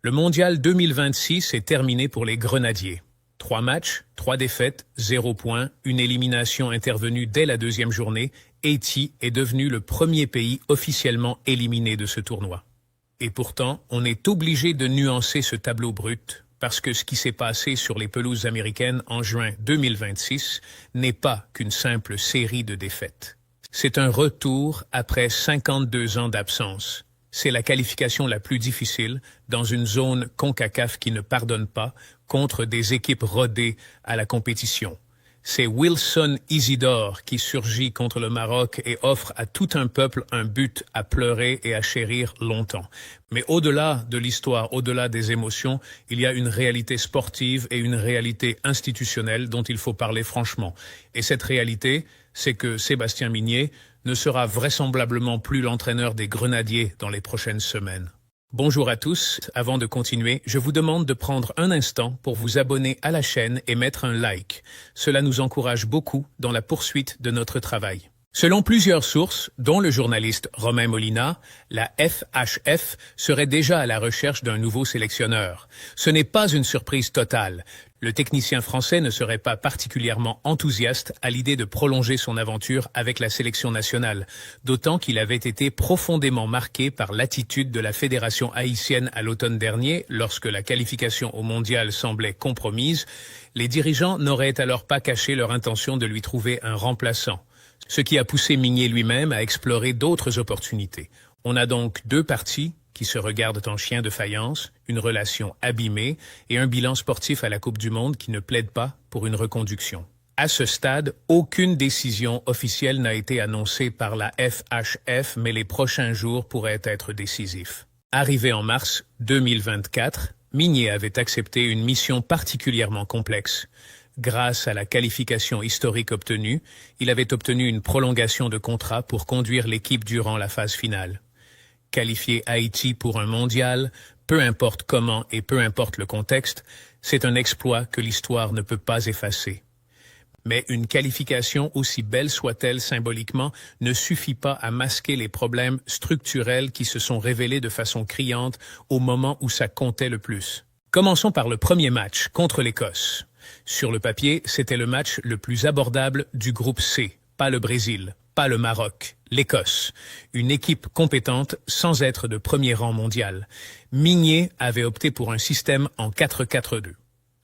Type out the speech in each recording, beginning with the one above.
Le mondial 2026 est terminé pour les Grenadiers. 3 matchs, 3 défaites, 0 points, une élimination intervenue dès la deuxième journée. Haïti est devenu le premier pays officiellement éliminé de ce tournoi. Et pourtant, on est obligé de nuancer ce tableau brut parce que ce qui s'est passé sur les pelouses américaines en juin 2026 n'est pas qu'une simple série de défaites. C'est un retour après 52 ans d'absence. C'est la qualification la plus difficile dans une zone CONCACAF qui ne pardonne pas contre des équipes rodées à la compétition. C'est Wilson Isidore qui surgit contre le Maroc et offre à tout un peuple un but à pleurer et à chérir longtemps. Mais au-delà de l'histoire, au-delà des émotions, il y a une réalité sportive et une réalité institutionnelle dont il faut parler franchement. Et cette réalité, c'est que Sébastien Migné ne sera vraisemblablement plus l'entraîneur des Grenadiers dans les prochaines semaines. Bonjour à tous. Avant de continuer, je vous demande de prendre un instant pour vous abonner à la chaîne et mettre un like. Cela nous encourage beaucoup dans la poursuite de notre travail. Selon plusieurs sources, dont le journaliste Romain Molina, la FHF serait déjà à la recherche d'un nouveau sélectionneur. Ce n'est pas une surprise totale. Le technicien français ne serait pas particulièrement enthousiaste à l'idée de prolonger son aventure avec la sélection nationale, d'autant qu'il avait été profondément marqué par l'attitude de la fédération haïtienne à l'automne dernier, lorsque la qualification au mondial semblait compromise. Les dirigeants n'auraient alors pas caché leur intention de lui trouver un remplaçant, ce qui a poussé Migné lui-même à explorer d'autres opportunités. On a donc deux parties qui se regardent en chien de faïence, une relation abîmée et un bilan sportif à la Coupe du Monde qui ne plaide pas pour une reconduction. À ce stade, aucune décision officielle n'a été annoncée par la FHF, mais les prochains jours pourraient être décisifs. Arrivé en mars 2024, Migné avait accepté une mission particulièrement complexe. Grâce à la qualification historique obtenue, il avait obtenu une prolongation de contrat pour conduire l'équipe durant la phase finale. Qualifier Haïti pour un mondial, peu importe comment et peu importe le contexte, c'est un exploit que l'histoire ne peut pas effacer. Mais une qualification, aussi belle soit-elle symboliquement, ne suffit pas à masquer les problèmes structurels qui se sont révélés de façon criante au moment où ça comptait le plus. Commençons par le premier match contre l'Écosse. Sur le papier, c'était le match le plus abordable du groupe C, pas le Brésil, pas le Maroc, l'Écosse, une équipe compétente sans être de premier rang mondial. Migné avait opté pour un système en 4-4-2.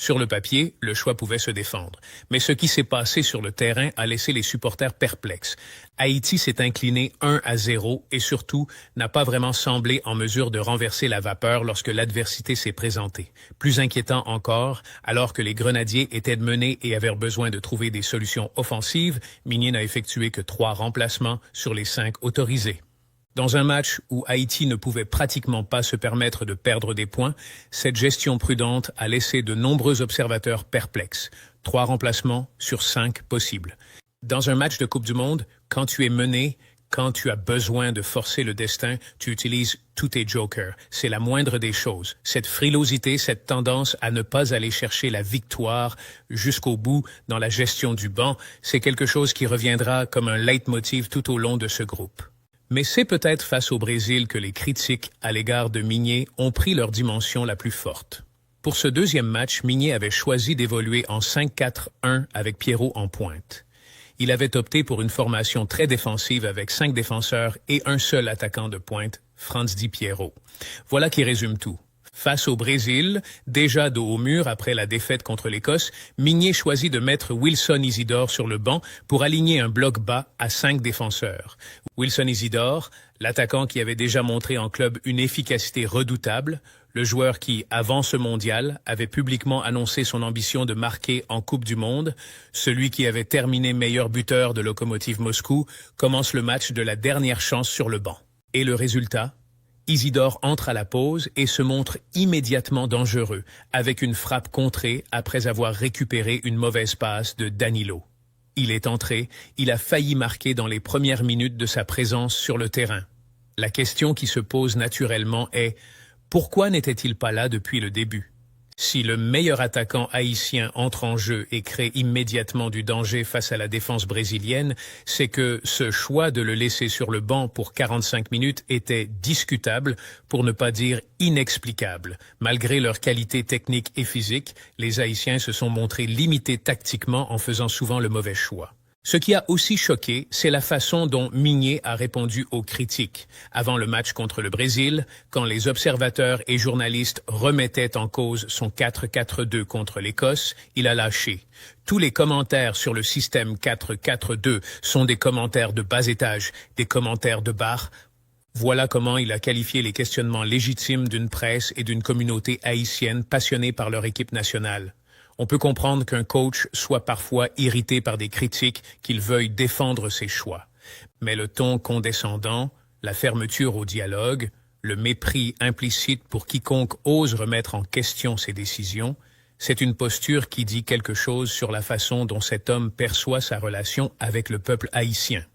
Sur le papier, le choix pouvait se défendre. Mais ce qui s'est passé sur le terrain a laissé les supporters perplexes. Haïti s'est incliné 1-0 et surtout n'a pas vraiment semblé en mesure de renverser la vapeur lorsque l'adversité s'est présentée. Plus inquiétant encore, alors que les Grenadiers étaient menés et avaient besoin de trouver des solutions offensives, Migné n'a effectué que 3 remplacements sur les 5 autorisés. Dans un match où Haïti ne pouvait pratiquement pas se permettre de perdre des points, cette gestion prudente a laissé de nombreux observateurs perplexes. 3 remplacements sur 5 possibles. Dans un match de Coupe du Monde, quand tu es mené, quand tu as besoin de forcer le destin, tu utilises tous tes jokers. C'est la moindre des choses. Cette frilosité, cette tendance à ne pas aller chercher la victoire jusqu'au bout dans la gestion du banc, c'est quelque chose qui reviendra comme un leitmotiv tout au long de ce groupe. Mais c'est peut-être face au Brésil que les critiques à l'égard de Migné ont pris leur dimension la plus forte. Pour ce deuxième match, Migné avait choisi d'évoluer en 5-4-1 avec Pierrot en pointe. Il avait opté pour une formation très défensive avec 5 défenseurs et un seul attaquant de pointe, Franz Di Piero. Voilà qui résume tout. Face au Brésil, déjà dos au mur après la défaite contre l'Écosse, Migné choisit de mettre Wilson Isidore sur le banc pour aligner un bloc bas à 5 défenseurs. Wilson Isidore, l'attaquant qui avait déjà montré en club une efficacité redoutable, le joueur qui, avant ce mondial, avait publiquement annoncé son ambition de marquer en Coupe du Monde, celui qui avait terminé meilleur buteur de Lokomotiv Moscou, commence le match de la dernière chance sur le banc. Et le résultat ? Isidore entre à la pause et se montre immédiatement dangereux, avec une frappe contrée après avoir récupéré une mauvaise passe de Danilo. Il est entré, il a failli marquer dans les premières minutes de sa présence sur le terrain. La question qui se pose naturellement est « Pourquoi n'était-il pas là depuis le début ?» Si le meilleur attaquant haïtien entre en jeu et crée immédiatement du danger face à la défense brésilienne, c'est que ce choix de le laisser sur le banc pour 45 minutes était discutable, pour ne pas dire inexplicable. Malgré leur qualité technique et physique, les Haïtiens se sont montrés limités tactiquement en faisant souvent le mauvais choix. Ce qui a aussi choqué, c'est la façon dont Migné a répondu aux critiques. Avant le match contre le Brésil, quand les observateurs et journalistes remettaient en cause son 4-4-2 contre l'Écosse, il a lâché. Tous les commentaires sur le système 4-4-2 sont des commentaires de bas étage, des commentaires de bar. Voilà comment il a qualifié les questionnements légitimes d'une presse et d'une communauté haïtienne passionnée par leur équipe nationale. On peut comprendre qu'un coach soit parfois irrité par des critiques, qu'il veuille défendre ses choix. Mais le ton condescendant, la fermeture au dialogue, le mépris implicite pour quiconque ose remettre en question ses décisions, c'est une posture qui dit quelque chose sur la façon dont cet homme perçoit sa relation avec le peuple haïtien.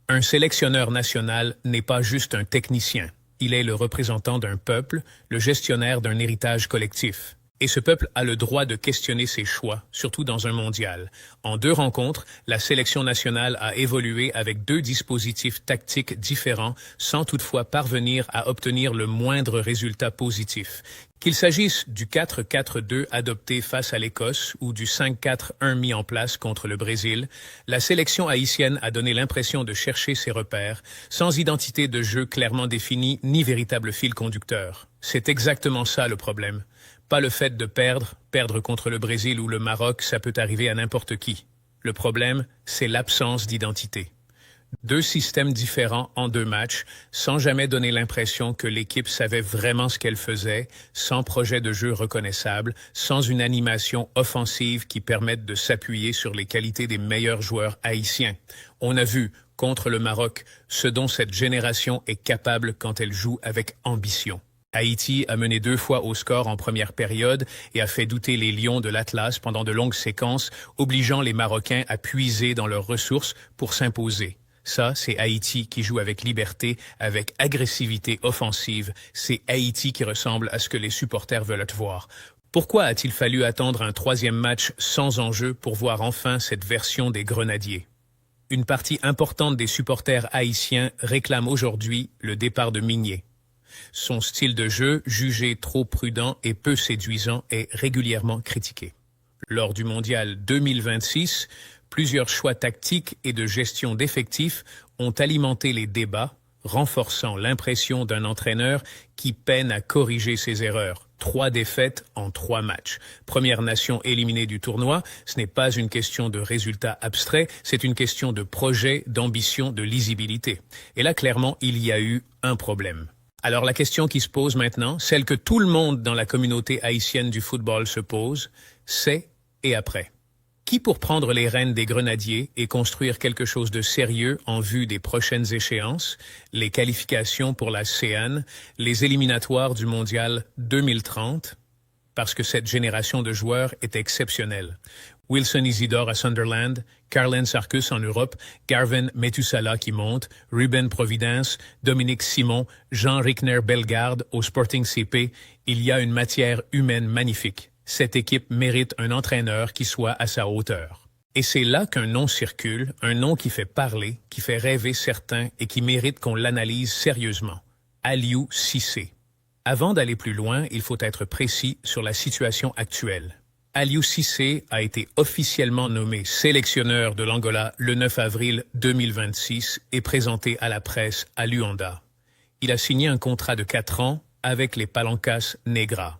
Un sélectionneur national n'est pas juste un technicien. Il est le représentant d'un peuple, le gestionnaire d'un héritage collectif. Et ce peuple a le droit de questionner ses choix, surtout dans un mondial. En 2 rencontres, la sélection nationale a évolué avec 2 dispositifs tactiques différents, sans toutefois parvenir à obtenir le moindre résultat positif. Qu'il s'agisse du 4-4-2 adopté face à l'Écosse ou du 5-4-1 mis en place contre le Brésil, la sélection haïtienne a donné l'impression de chercher ses repères, sans identité de jeu clairement définie ni véritable fil conducteur. C'est exactement ça le problème. Pas le fait de perdre contre le Brésil ou le Maroc, ça peut arriver à n'importe qui. Le problème, c'est l'absence d'identité. 2 systèmes différents en 2 matchs, sans jamais donner l'impression que l'équipe savait vraiment ce qu'elle faisait, sans projet de jeu reconnaissable, sans une animation offensive qui permette de s'appuyer sur les qualités des meilleurs joueurs haïtiens. On a vu, contre le Maroc, ce dont cette génération est capable quand elle joue avec ambition. Haïti a mené 2 fois au score en première période et a fait douter les Lions de l'Atlas pendant de longues séquences, obligeant les Marocains à puiser dans leurs ressources pour s'imposer. Ça, c'est Haïti qui joue avec liberté, avec agressivité offensive. C'est Haïti qui ressemble à ce que les supporters veulent voir. Pourquoi a-t-il fallu attendre un 3e match sans enjeu pour voir enfin cette version des Grenadiers? Une partie importante des supporters haïtiens réclame aujourd'hui le départ de Migné. Son style de jeu, jugé trop prudent et peu séduisant, est régulièrement critiqué. Lors du mondial 2026, plusieurs choix tactiques et de gestion d'effectifs ont alimenté les débats, renforçant l'impression d'un entraîneur qui peine à corriger ses erreurs. 3 défaites en 3 matchs. Première nation éliminée du tournoi, ce n'est pas une question de résultat abstrait, c'est une question de projet, d'ambition, de lisibilité. Et là, clairement, il y a eu un problème. Alors la question qui se pose maintenant, celle que tout le monde dans la communauté haïtienne du football se pose, c'est et après. Qui pour prendre les rênes des Grenadiers et construire quelque chose de sérieux en vue des prochaines échéances, les qualifications pour la CAN, les éliminatoires du Mondial 2030, parce que cette génération de joueurs est exceptionnelle. Wilson Isidore à Sunderland, Carlen Sarkus en Europe, Garvin Metusala qui monte, Ruben Providence, Dominique Simon, Jean Rickner Bellegarde au Sporting CP, il y a une matière humaine magnifique. Cette équipe mérite un entraîneur qui soit à sa hauteur. Et c'est là qu'un nom circule, un nom qui fait parler, qui fait rêver certains et qui mérite qu'on l'analyse sérieusement. Aliou Cissé. Avant d'aller plus loin, il faut être précis sur la situation actuelle. Aliou Cissé a été officiellement nommé sélectionneur de l'Angola le 9 avril 2026 et présenté à la presse à Luanda. Il a signé un contrat de 4 ans avec les Palancas Negras.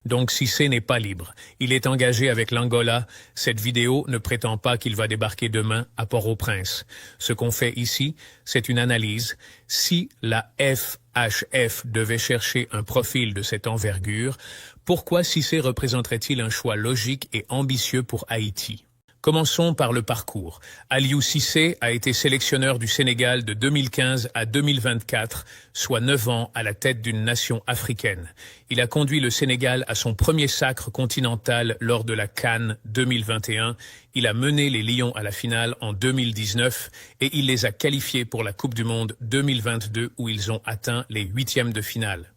Donc Cissé n'est pas libre. Il est engagé avec l'Angola. Cette vidéo ne prétend pas qu'il va débarquer demain à Port-au-Prince. Ce qu'on fait ici, c'est une analyse. Si la FHF devait chercher un profil de cette envergure, pourquoi Cissé représenterait-il un choix logique et ambitieux pour Haïti? Commençons par le parcours. Aliou Cissé a été sélectionneur du Sénégal de 2015 à 2024, soit 9 ans à la tête d'une nation africaine. Il a conduit le Sénégal à son premier sacre continental lors de la CAN 2021. Il a mené les Lions à la finale en 2019 et il les a qualifiés pour la Coupe du Monde 2022 où ils ont atteint les 8e de finale.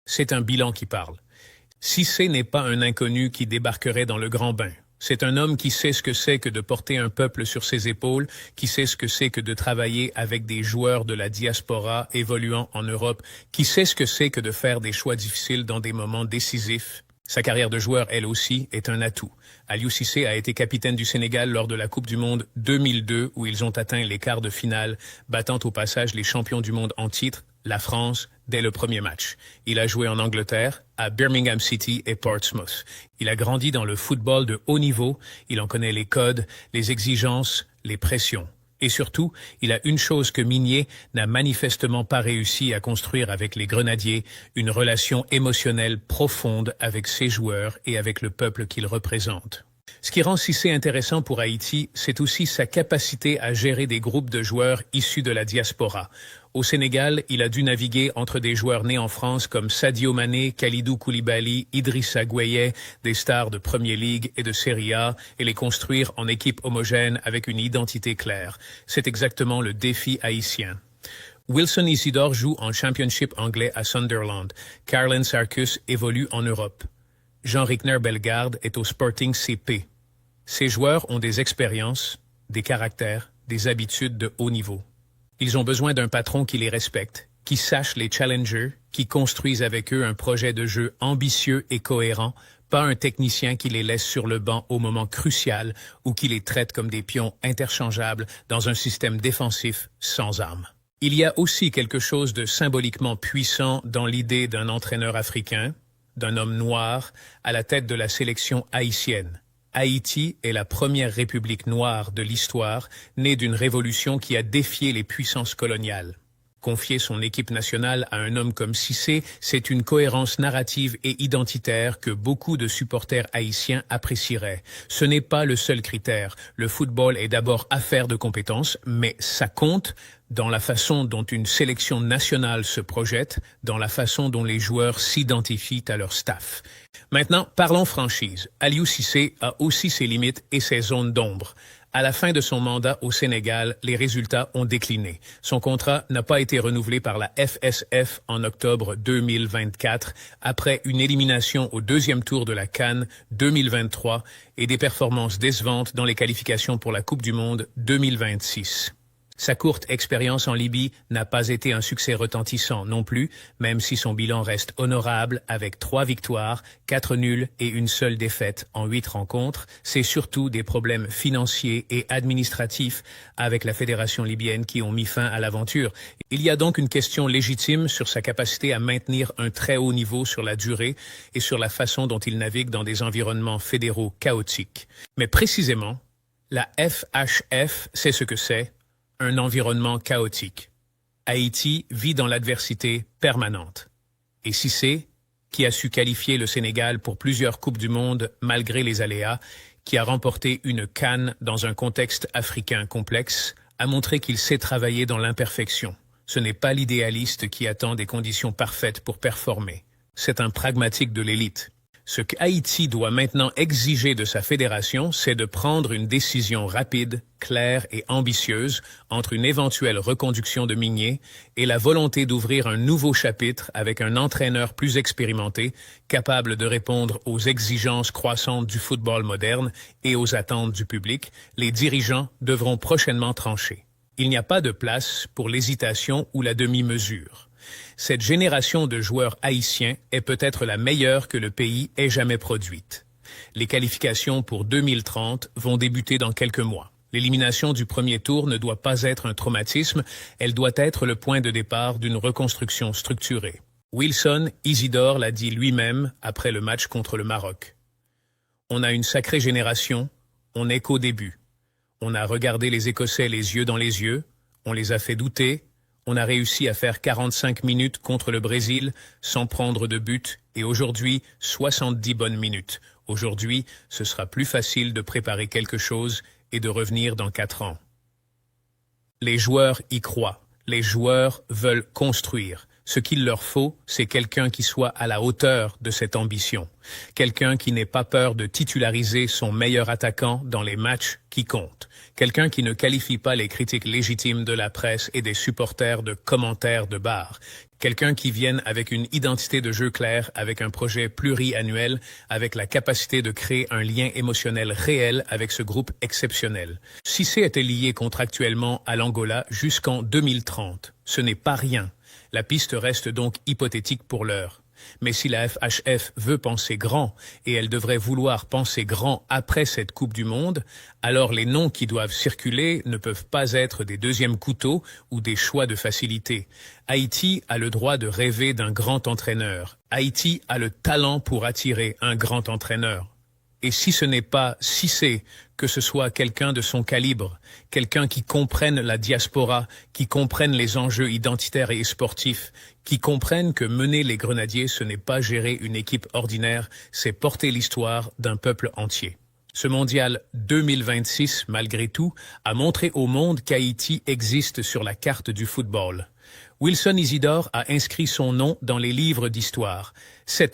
C'est un bilan qui parle. Cissé n'est pas un inconnu qui débarquerait dans le grand bain. C'est un homme qui sait ce que c'est que de porter un peuple sur ses épaules, qui sait ce que c'est que de travailler avec des joueurs de la diaspora évoluant en Europe, qui sait ce que c'est que de faire des choix difficiles dans des moments décisifs. Sa carrière de joueur, elle aussi, est un atout. Aliou Cissé a été capitaine du Sénégal lors de la Coupe du Monde 2002, où ils ont atteint les quarts de finale, battant au passage les champions du monde en titre, la France, dès le premier match. Il a joué en Angleterre, à Birmingham City et Portsmouth. Il a grandi dans le football de haut niveau, il en connaît les codes, les exigences, les pressions. Et surtout, il a une chose que Migné n'a manifestement pas réussi à construire avec les Grenadiers, une relation émotionnelle profonde avec ses joueurs et avec le peuple qu'il représente. Ce qui rend Cissé intéressant pour Haïti, c'est aussi sa capacité à gérer des groupes de joueurs issus de la diaspora. Au Sénégal, il a dû naviguer entre des joueurs nés en France comme Sadio Mané, Kalidou Koulibaly, Idrissa Gueye, des stars de Premier League et de Serie A, et les construire en équipe homogène avec une identité claire. C'est exactement le défi haïtien. Wilson Isidore joue en Championship anglais à Sunderland. Carlin Sarkus évolue en Europe. Jean Rickner Bellegarde est au Sporting CP. Ces joueurs ont des expériences, des caractères, des habitudes de haut niveau. Ils ont besoin d'un patron qui les respecte, qui sache les challenger, qui construise avec eux un projet de jeu ambitieux et cohérent, pas un technicien qui les laisse sur le banc au moment crucial ou qui les traite comme des pions interchangeables dans un système défensif sans âme. Il y a aussi quelque chose de symboliquement puissant dans l'idée d'un entraîneur africain, d'un homme noir, à la tête de la sélection haïtienne. Haïti est la première république noire de l'histoire, née d'une révolution qui a défié les puissances coloniales. Confier son équipe nationale à un homme comme Cissé, c'est une cohérence narrative et identitaire que beaucoup de supporters haïtiens apprécieraient. Ce n'est pas le seul critère. Le football est d'abord affaire de compétences, mais ça compte dans la façon dont une sélection nationale se projette, dans la façon dont les joueurs s'identifient à leur staff. Maintenant, parlons franchise. Aliou Cissé a aussi ses limites et ses zones d'ombre. À la fin de son mandat au Sénégal, les résultats ont décliné. Son contrat n'a pas été renouvelé par la FSF en octobre 2024, après une élimination au deuxième tour de la CAN 2023 et des performances décevantes dans les qualifications pour la Coupe du Monde 2026. Sa courte expérience en Libye n'a pas été un succès retentissant non plus, même si son bilan reste honorable avec 3 victoires, 4 nuls et une seule défaite en 8 rencontres. C'est surtout des problèmes financiers et administratifs avec la fédération libyenne qui ont mis fin à l'aventure. Il y a donc une question légitime sur sa capacité à maintenir un très haut niveau sur la durée et sur la façon dont il navigue dans des environnements fédéraux chaotiques. Mais précisément, la FHF sait ce que c'est. Un environnement chaotique. Haïti vit dans l'adversité permanente. Et Cissé, qui a su qualifier le Sénégal pour plusieurs Coupes du Monde malgré les aléas, qui a remporté une CAN dans un contexte africain complexe, a montré qu'il sait travailler dans l'imperfection. Ce n'est pas l'idéaliste qui attend des conditions parfaites pour performer. C'est un pragmatique de l'élite. Ce qu'Haïti doit maintenant exiger de sa fédération, c'est de prendre une décision rapide, claire et ambitieuse entre une éventuelle reconduction de Migné et la volonté d'ouvrir un nouveau chapitre avec un entraîneur plus expérimenté, capable de répondre aux exigences croissantes du football moderne et aux attentes du public. Les dirigeants devront prochainement trancher. Il n'y a pas de place pour l'hésitation ou la demi-mesure. Cette génération de joueurs haïtiens est peut-être la meilleure que le pays ait jamais produite. Les qualifications pour 2030 vont débuter dans quelques mois. L'élimination du premier tour ne doit pas être un traumatisme, elle doit être le point de départ d'une reconstruction structurée. Wilson Isidore l'a dit lui-même après le match contre le Maroc. On a une sacrée génération, on n'est qu'au début. On a regardé les Écossais les yeux dans les yeux, on les a fait douter. On a réussi à faire 45 minutes contre le Brésil sans prendre de but et aujourd'hui 70 bonnes minutes. Aujourd'hui, ce sera plus facile de préparer quelque chose et de revenir dans 4 ans. Les joueurs y croient. Les joueurs veulent construire. Ce qu'il leur faut, c'est quelqu'un qui soit à la hauteur de cette ambition. Quelqu'un qui n'ait pas peur de titulariser son meilleur attaquant dans les matchs qui comptent. Quelqu'un qui ne qualifie pas les critiques légitimes de la presse et des supporters de commentaires de bar. Quelqu'un qui vienne avec une identité de jeu claire, avec un projet pluriannuel, avec la capacité de créer un lien émotionnel réel avec ce groupe exceptionnel. Cissé était lié contractuellement à l'Angola jusqu'en 2030. Ce n'est pas rien. La piste reste donc hypothétique pour l'heure. Mais si la FHF veut penser grand, et elle devrait vouloir penser grand après cette Coupe du Monde, alors les noms qui doivent circuler ne peuvent pas être des deuxièmes couteaux ou des choix de facilité. Haïti a le droit de rêver d'un grand entraîneur. Haïti a le talent pour attirer un grand entraîneur. Et si ce n'est pas Cissé, que ce soit quelqu'un de son calibre, quelqu'un qui comprenne la diaspora, qui comprenne les enjeux identitaires et sportifs, qui comprenne que mener les Grenadiers, ce n'est pas gérer une équipe ordinaire, c'est porter l'histoire d'un peuple entier. Ce mondial 2026, malgré tout, a montré au monde qu'Haïti existe sur la carte du football. Wilson Isidore a inscrit son nom dans les livres d'histoire. Cette